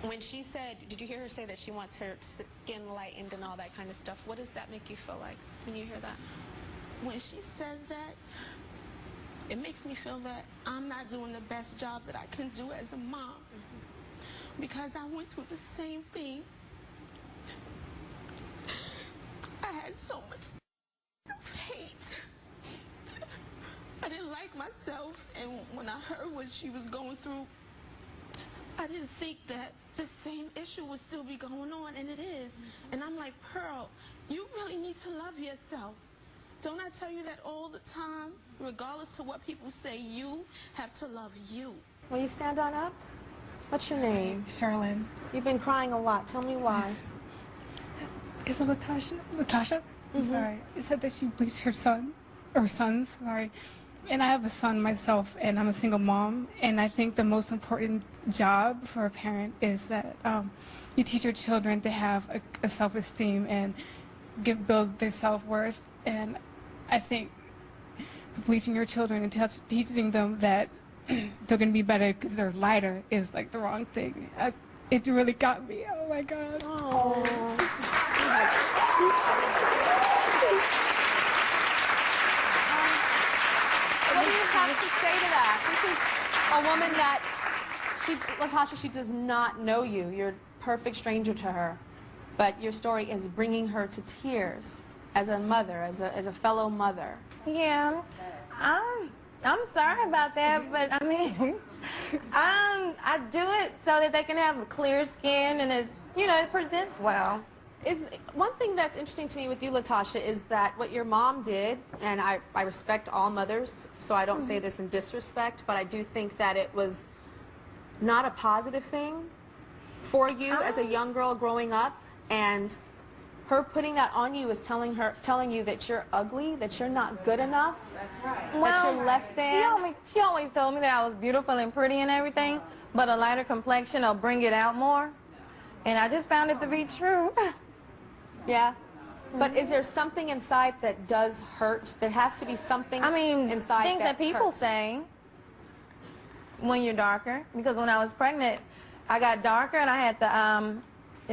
When she said, did you hear her say that she wants her skin lightened and all that kind of stuff? What does that make you feel like when you hear that? When she says that, it makes me feel that I'm not doing the best job that I can do as a mom. Because I went through the same thing. I had so much hate. I didn't like myself, and when I heard what she was going through, I didn't think that the same issue would still be going on, and it is. And I'm like, Pearl, you really need to love yourself. Don't I tell you that all the time? Regardless of what people say, you have to love you. Will you stand on up? What's your name? Sherlyn. You've been crying a lot. Tell me why. Yes. Is it Latasha? Latasha? I'm sorry. You said that she bleached her son, or sons, sorry. And I have a son myself, and I'm a single mom, and I think the most important job for a parent is that you teach your children to have a self-esteem and build their self-worth. And I think bleaching your children and teaching them that they're going to be better because they're lighter is like the wrong thing. It really got me. Oh my God. What do you have to say to that? This is a woman that, Latasha, she does not know you. You're a perfect stranger to her. But your story is bringing her to tears as a mother, as a fellow mother. Yeah, I'm sorry about that, but I mean, I do it so that they can have a clear skin and it, you know, it presents well. One thing that's interesting to me with you, Latasha, is that what your mom did, and I respect all mothers, so I don't say this in disrespect, but I do think that it was not a positive thing for you as a young girl growing up, and her putting that on you is telling you that you're ugly, that you're not good enough, that you're less than. She always told me that I was beautiful and pretty and everything, but a lighter complexion will bring it out more, and I just found it to be true. Yeah, but is there something inside that does hurt? There has to be something inside things that people hurts. say when you're darker. Because when I was pregnant, I got darker and I had the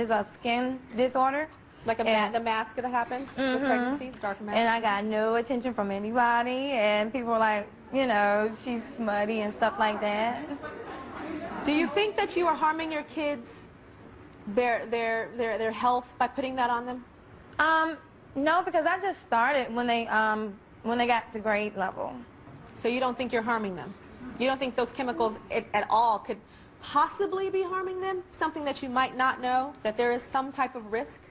is a skin disorder. Like the mask that happens with pregnancy, dark mask. And I got no attention from anybody, and people were like, you know, she's smutty and stuff like that. Do you think that you are harming your kids, their health, by putting that on them? No, because I just started when they got to grade level. So you don't think you're harming them? You don't think those chemicals at all could possibly be harming them? Something that you might not know, that there is some type of risk?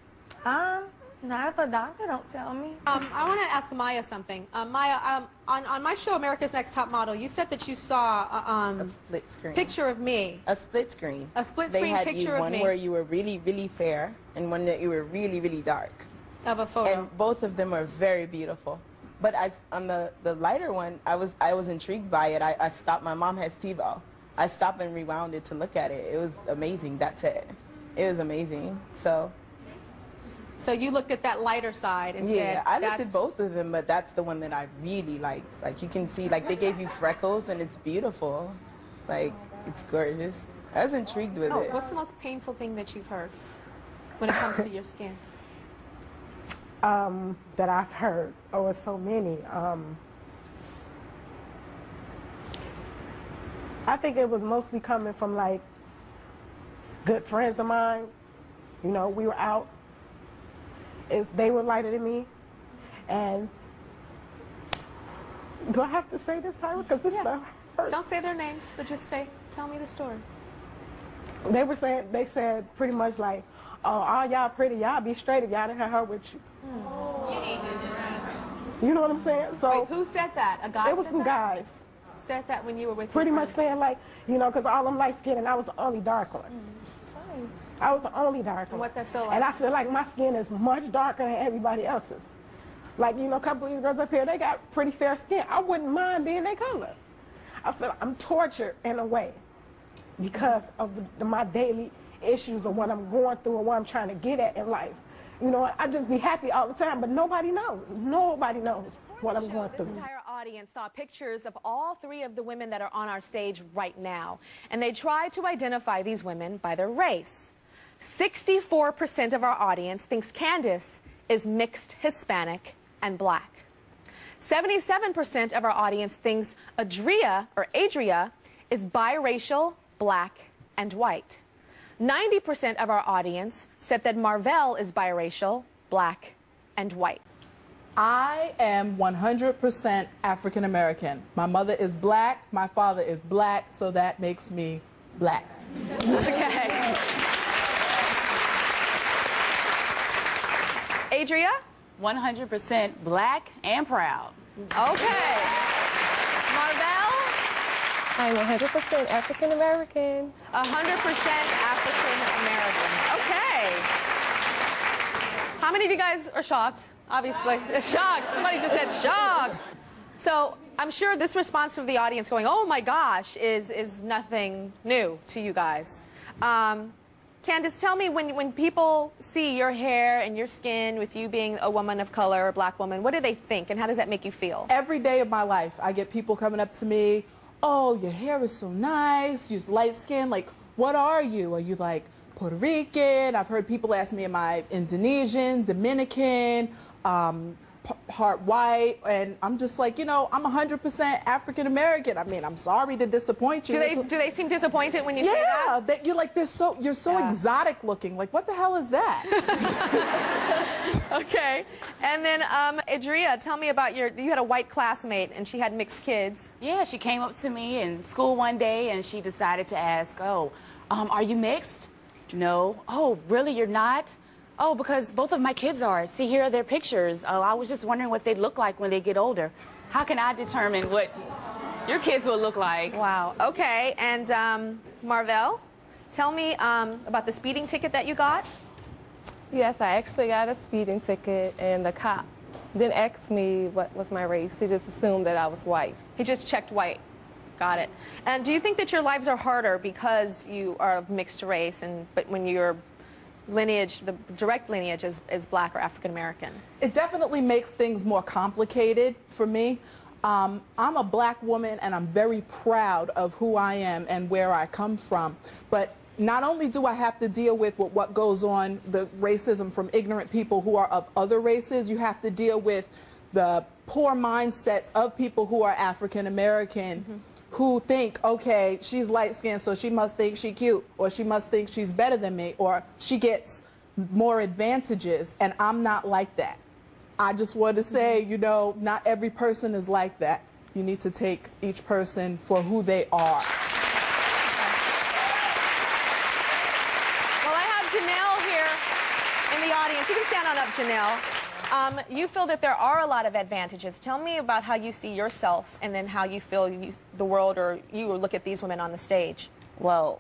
Not if a doctor don't tell me. I want to ask Maya something. Maya, on my show, America's Next Top Model, you said that you saw a split screen picture of me. A split screen. A split screen picture of me. They had one where you were really, really fair and one that you were really, really dark. Of a photo. And both of them are very beautiful. But on the lighter one, I was intrigued by it. I stopped. My mom has TiVo. I stopped and rewound it to look at it. It was amazing. That's it. It was amazing. So you looked at that lighter side and said, yeah, I looked at both of them, but that's the one that I really liked. Like, you can see, like, they gave you freckles, and it's beautiful. Like, it's gorgeous. I was intrigued with it. What's the most painful thing that you've heard when it comes to your skin? That I've heard. Oh, it's so many. I think it was mostly coming from, like, good friends of mine. You know, we were out. They were lighter than me, and do I have to say this, Tyra? Because this stuff hurts. Don't say their names, but just tell me the story. They said pretty much like, oh, all y'all pretty, y'all be straight if y'all didn't have her with you. You know what I'm saying? So wait, who said that? A guy? It was some guys. Said that when you were with pretty much saying like, you know, because all them light skinned and I was the only dark one. I was the only dark one. And what that feel like? And I feel like my skin is much darker than everybody else's. Like, you know, a couple of these girls up here, they got pretty fair skin. I wouldn't mind being their color. I feel like I'm tortured in a way because of my daily issues of what I'm going through and what I'm trying to get at in life. You know, I just be happy all the time, but nobody knows. Nobody knows what I'm going through. audience saw pictures of all three of the women that are on our stage right now, and they tried to identify these women by their race. 64% of our audience thinks Candace is mixed Hispanic and black. 77% of our audience thinks Adria is biracial, black, and white. 90% of our audience said that Marvell is biracial, black, and white. I am 100% African American. My mother is black, my father is black, so that makes me black. Okay. Adria? 100% black and proud. Okay. Marvell? I'm 100% African American. 100% African American. Okay. How many of you guys are shocked? Obviously. Shocked. Somebody just said shocked. So I'm sure this response from the audience going, oh my gosh, is nothing new to you guys. Candace, tell me, when people see your hair and your skin with you being a woman of color, a black woman, what do they think and how does that make you feel? Every day of my life, I get people coming up to me, oh, your hair is so nice, you're light skin, like, what are you? Are you like Puerto Rican? I've heard people ask me, am I Indonesian, Dominican, part white, and I'm just like, you know, I'm 100% African American. I mean, I'm sorry to disappoint you. Do they seem disappointed when you say that? Yeah, you're like, you're so exotic looking. Like, what the hell is that? Okay. And then, Adria, tell me about you had a white classmate and she had mixed kids. Yeah, she came up to me in school one day and she decided to ask, oh, are you mixed? No. Oh, really, you're not? Oh, because both of my kids are. See, here are their pictures. Oh, I was just wondering what they'd look like when they get older. How can I determine what your kids will look like? Wow. Okay. And Marvell, tell me about the speeding ticket that you got. Yes, I actually got a speeding ticket, and the cop didn't ask me what was my race. He just assumed that I was white. He just checked white. Got it. And do you think that your lives are harder because you are of mixed race, but when your lineage, the direct lineage is black or African American? It definitely makes things more complicated for me. I'm a black woman and I'm very proud of who I am and where I come from. But not only do I have to deal with what goes on, the racism from ignorant people who are of other races, you have to deal with the poor mindsets of people who are African American, who think, okay, she's light-skinned, so she must think she's cute, or she must think she's better than me, or she gets more advantages, and I'm not like that. I just want to say, you know, not every person is like that. You need to take each person for who they are. Well, I have Janelle here in the audience. You can stand on up, Janelle. You feel that there are a lot of advantages. Tell me about how you see yourself and then how you feel the world or you look at these women on the stage. Well,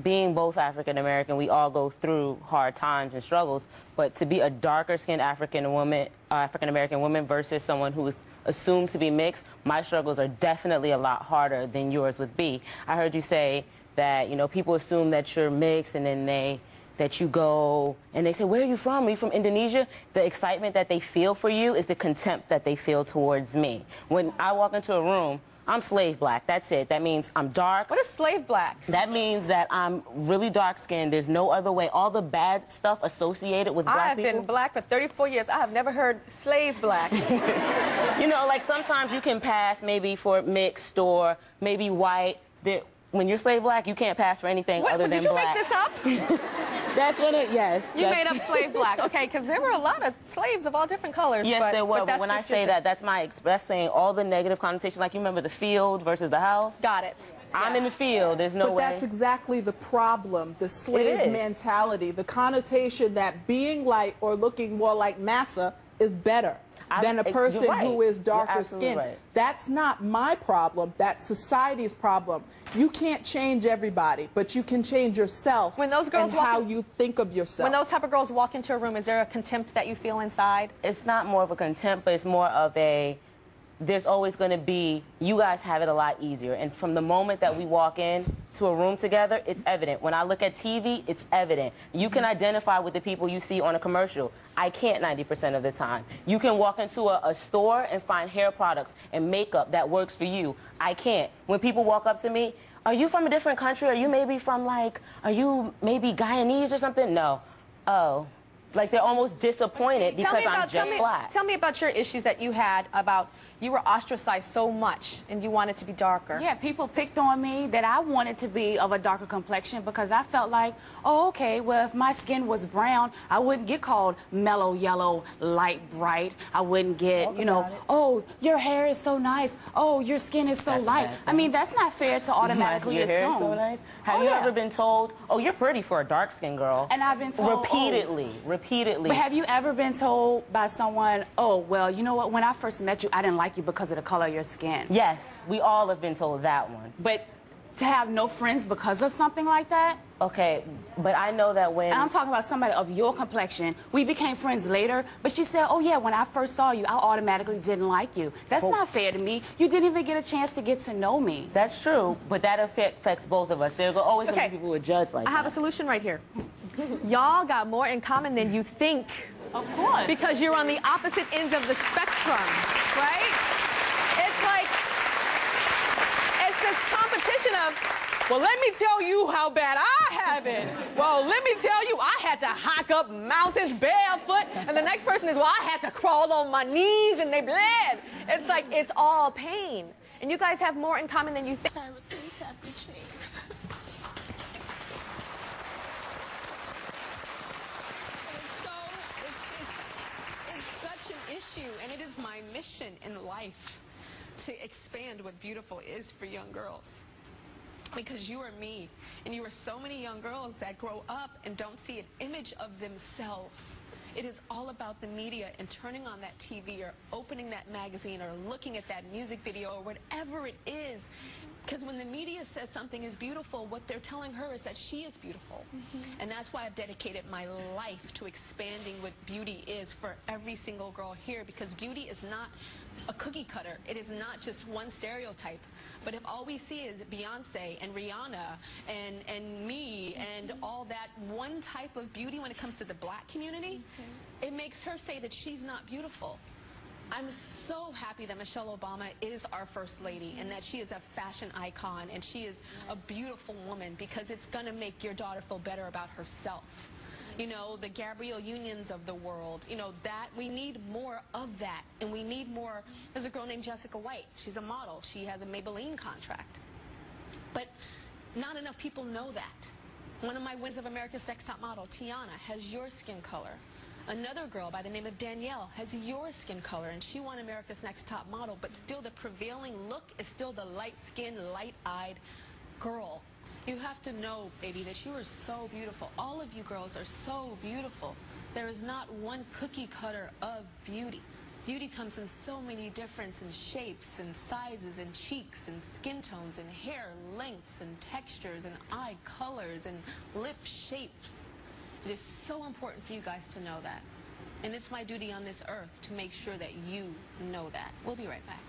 being both African American, we all go through hard times and struggles, but to be a darker-skinned African American woman versus someone who is assumed to be mixed, my struggles are definitely a lot harder than yours would be. I heard you say that, you know, people assume that you're mixed and then that you go and they say, where are you from? Are you from Indonesia? The excitement that they feel for you is the contempt that they feel towards me. When I walk into a room, I'm slave black. That's it. That means I'm dark. What is slave black? That means that I'm really dark skinned. There's no other way. All the bad stuff associated with black people. I have been black for 34 years. I have never heard slave black. You know, like sometimes you can pass maybe for mixed or maybe white. When you're slave black, you can't pass for anything other than black. Did you make this up? That's what it, yes. You made up slave black. Okay, because there were a lot of slaves of all different colors. Yes, there were. But when I say that, that's saying all the negative connotations. Like, you remember the field versus the house? Got it. I'm in the field. There's no way. But that's exactly the problem, the slave mentality, the connotation that being light or looking more like massa is better than a person who is darker skinned. Right. That's not my problem. That's society's problem. You can't change everybody, but you can change yourself when those girls and how you think of yourself. When those type of girls walk into a room, is there a contempt that you feel inside? It's not more of a contempt, but it's more of a, there's always going to be, you guys have it a lot easier. And from the moment that we walk in to a room together, it's evident. When I look at TV, it's evident. You can identify with the people you see on a commercial. I can't 90% of the time. You can walk into a store and find hair products and makeup that works for you. I can't. When people walk up to me, are you from a different country? Are you maybe from, like, are you maybe Guyanese or something? No. Oh. Like, they're almost disappointed because I'm just black. Tell me about your issues that you had about you were ostracized so much and you wanted to be darker. Yeah, people picked on me that I wanted to be of a darker complexion because I felt like, oh, okay, well, if my skin was brown, I wouldn't get called mellow yellow, light bright. I wouldn't get, you know, oh, your hair is so nice. Oh, your skin is so light. I mean, that's not fair to automatically your assume. Hair is so nice. Have you ever been told, oh, you're pretty for a dark-skinned girl? And I've been told repeatedly. But have you ever been told by someone, oh, well, you know what, when I first met you, I didn't like you because of the color of your skin? Yes, we all have been told that one. But to have no friends because of something like that? Okay, but I know that when... And I'm talking about somebody of your complexion. We became friends later, but she said, oh, yeah, when I first saw you, I automatically didn't like you. That's not fair to me. You didn't even get a chance to get to know me. That's true, but that affects both of us. There are always going to be people who judge like that. I have a solution right here. Y'all got more in common than you think. Of course. Because you're on the opposite ends of the spectrum, right? It's like, it's this competition of, well, let me tell you how bad I have it. Well, let me tell you, I had to hike up mountains barefoot. And the next person is, well, I had to crawl on my knees and they bled. It's like, it's all pain. And you guys have more in common than you think. Tyra, things have to change. Issue, and it is my mission in life to expand what beautiful is for young girls, because you are me, and you are so many young girls that grow up and don't see an image of themselves. It is all about the media and turning on that TV or opening that magazine or looking at that music video or whatever it is. Because when the media says something is beautiful, what they're telling her is that she is beautiful. And that's why I've dedicated my life to expanding what beauty is for every single girl here, because beauty is not a cookie cutter. It is not just one stereotype. But if all we see is Beyonce and Rihanna and me and all that one type of beauty when it comes to the black community, it makes her say that she's not beautiful. I'm so happy that Michelle Obama is our first lady and that she is a fashion icon and she is a beautiful woman, because it's going to make your daughter feel better about herself. You know, the Gabrielle Unions of the world, you know, that we need more of that. And we need more. There's a girl named Jessica White. She's a model. She has a Maybelline contract. But not enough people know that. One of my Winners of America's Next Top Model, Tiana, has your skin color. Another girl by the name of Danielle has your skin color, and she won America's Next Top Model, but still the prevailing look is still the light-skinned, light-eyed girl. You have to know, baby, that you are so beautiful. All of you girls are so beautiful. There is not one cookie cutter of beauty. Beauty comes in so many different shapes and sizes and cheeks and skin tones and hair lengths and textures and eye colors and lip shapes. It is so important for you guys to know that. And it's my duty on this earth to make sure that you know that. We'll be right back.